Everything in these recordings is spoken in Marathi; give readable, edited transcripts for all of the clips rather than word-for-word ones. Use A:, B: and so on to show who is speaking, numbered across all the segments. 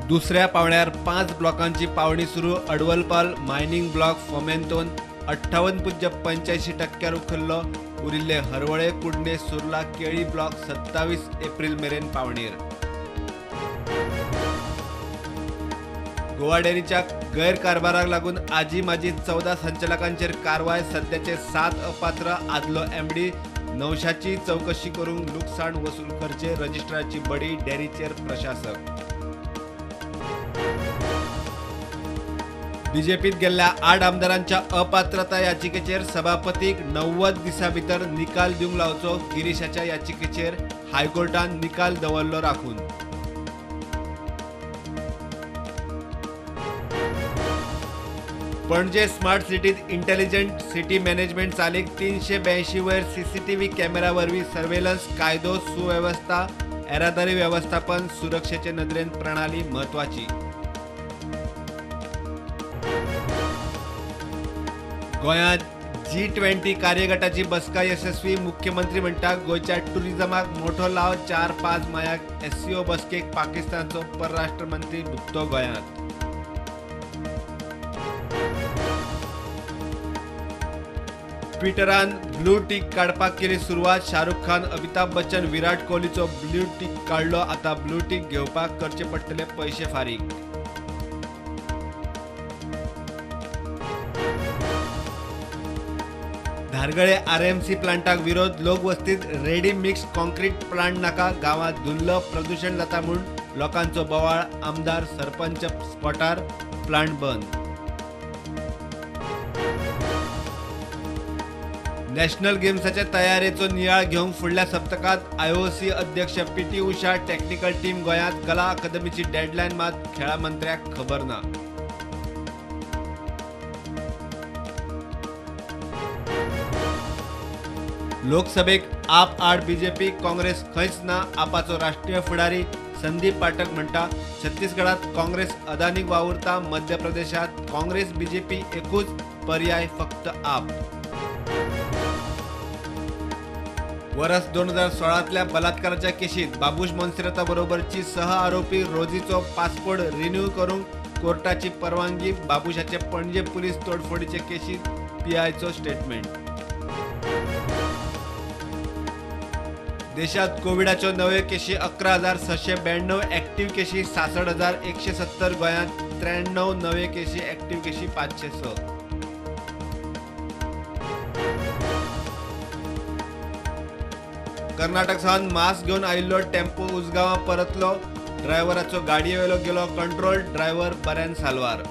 A: दुसऱ्या पावण्यार 5 ब्लॉकांची पावणी सुरू. अडवलपाल मायनिंग ब्लॉक फोमेंतोन 58.85% उखल्लो. उरिल्ले हरवळे, कुडणे, सुर्ला, केळी ब्लॉक 27 एप्रिल मेरेन पावणीर. गोवा डेअरीच्या गैरकारभाराक लागून आजी माजी 14 संचालकांचेर कारवाय. सध्याचे 7 अपात्र. आदलो एमडी नौशाची चौकशी करून लुकसाण वसूल करचे. रजिस्ट्रारची बडी. डेअरीचेर प्रशासक. बीजेपीत गेल्ल्या 8 आमदारांच्या अपात्रता याचिकेचेर सभापतीक 90 दिसां भितर निकाल दिवंक लावचो. गिरीशाच्या याचिकेचेर हायकोर्टान निकाल दवरलो राखून. पणजे स्मार्ट सिटीत इंटेलिजंट सिटी मॅनेजमेंट चालीक 382 वयर सीसीटीव्ही कॅमेरा वरवीं सर्वेलन्स. कायदो सुवेवस्था, येरादारी व्यवस्थापन, सुरक्षेचे नदरेन प्रणाली म्हत्वाची. गोंयांत G20 कार्यगटाची बसका यशस्वी. मुख्यमंत्री म्हणटा गोंयच्या टुरिझमाक मोठो लाव. 4-5 मायाक SCO बसकेक पाकिस्तानचो परराष्ट्र मंत्री भुकतो गोंयांत. ट्विटरान ब्लू टिक काडपाक केली सुरवात. शाहरुख खान, अमिताभ बच्चन, विराट कोहलीचो ब्लू टिक काडलो. आता ब्लू टिक घेवपाक करचे पडटले पयशे फारीक. धारगळे RMC प्लांटाक विरोध. लोकवस्तीत रेडी मिक्स कॉन्क्रीट प्लांट नाका. गावात धुल्ल प्रदूषण जाता म्हूण लोकांचो बोवाळ. आमदार सरपंच स्पॉटार. प्लांट बंद. नॅशनल गेम्साच्या तयारेचो नियाळ घेवंक फुडल्या सप्तकात IOC अध्यक्ष PT उषा. टेक्निकल टीम गोंयांत. कला अकादमीची डेडलायन मात खेळा मंत्र्याक खबर ना. लोकसभेक आप आड बीजेपी काँग्रेस खंयच ना. आपाचो राष्ट्रीय फुडारी संदीप पाठक म्हणटा छत्तीसगडात काँग्रेस अदानीक वावुरता. मध्य प्रदेशात काँग्रेस बीजेपी एकूच पर्याय फक्त आप. वर्स 2016तल्या बलात्काराच्या केशीत बाबूश मोन्सेराता बरोबरची सह आरोपी रोजीचो पासपोर्ट रिन्यू करूंक कोर्टाची परवानगी. बाबूशाचे पणजे पुलीस तोडफोडीचे केशीत PIचो स्टेटमेंट. देशात कोविडाच्यो नव्यो केशी 11,692. ॲक्टिव्ह केशी 66,170. गोंयांत 93 नवे केशी. ॲक्टिव्ह केशी 506. कर्नाटक सावन मास्क घेवन आयिल्लो टेम्पो उसगांवां परतलो. ड्रायव्हराचो गाडयेवेलो गेलो कंट्रोल. ड्रायव्हर बऱ्यान साल्वार.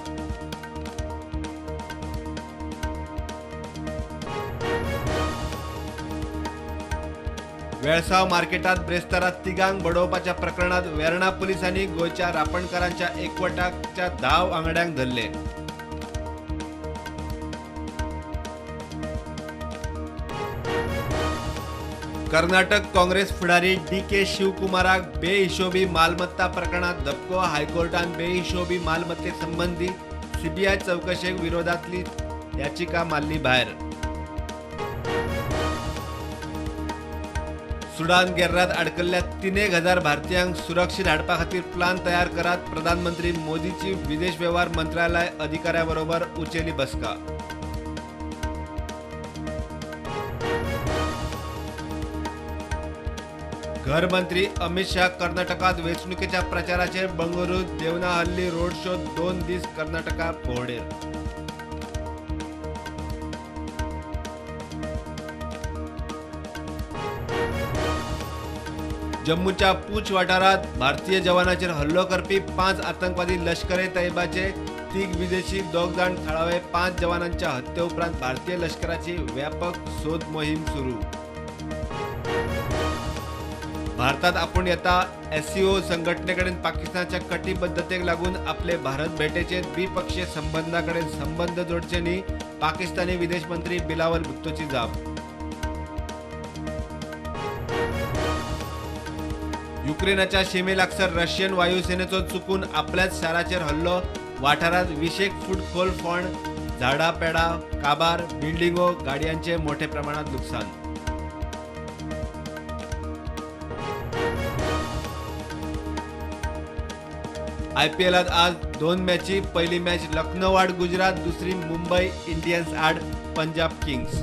A: वेळसाव मार्केटात ब्रेस्तारात तिगांक बडोवपाच्या प्रकरणात वेर्णा पुलिसांनी गोंयच्या रापणकारांच्या एकवटाच्या 10 आंगड्यांक धरले. कर्नाटक काँग्रेस फुडारी DK शिवकुमाराक बेहिशोबी मालमत्ता प्रकरणात धपको. हायकोर्टान बेहिशोबी मालमत्ते संबंधी CBI चौकशेक विरोधातली याचिका मारली भायर. सुडान गेर्रात अडकल्ल्या 3,000 भारतीयांक सुरक्षीत हाडपा खातीर प्लान तयार करात. प्रधानमंत्री मोदीची विदेश व्यवहार मंत्रालय अधिकाऱ्याबरोबर उचेली बसका. गृहमंत्री अमित शाह कर्नाटकात वेंचणुकेच्या प्रचाराचेर. बंगळुरू देवनाहल्ली रोड शो 2 दीस कर्नाटका भोंवडेर. जम्मूच्या पूंछ वाठारात भारतीय जवानांचेर हल्लो करपी 5 आतंकवादी. लष्कर-ए-तैयबाचे 3 विदेशी. 2 जाण थळावे. 5 जवानांच्या हत्ये उपरांत भारतीय लष्कराची व्यापक सोद मोहीम सुरू. भारतात आपूण येता. SCO संघटनेकडेन पाकिस्तानाच्या कटिबद्धतेक लागून आपले भारत भेटेचे द्विपक्षीय संबंधांकडेन संबंध जोडचे न्ही. पाकिस्तानी विदेश मंत्री बिलावल भुत्तोची जाप. युक्रेनाच्या सीमेलागसर रशियन वायुसेनेचो चुकून आपल्याच शाराचेर हल्लो. वाठारात 20 फूट खोल फोंड. झाडां पेडां, काबार, बिल्डिंगो, गाडयांचे मोठे प्रमाणात नुकसान. IPLात आज 2 मॅची. पहिली मॅच लखनौ आड गुजरात, दुसरी मुंबई इंडियन्स आड पंजाब किंग्स.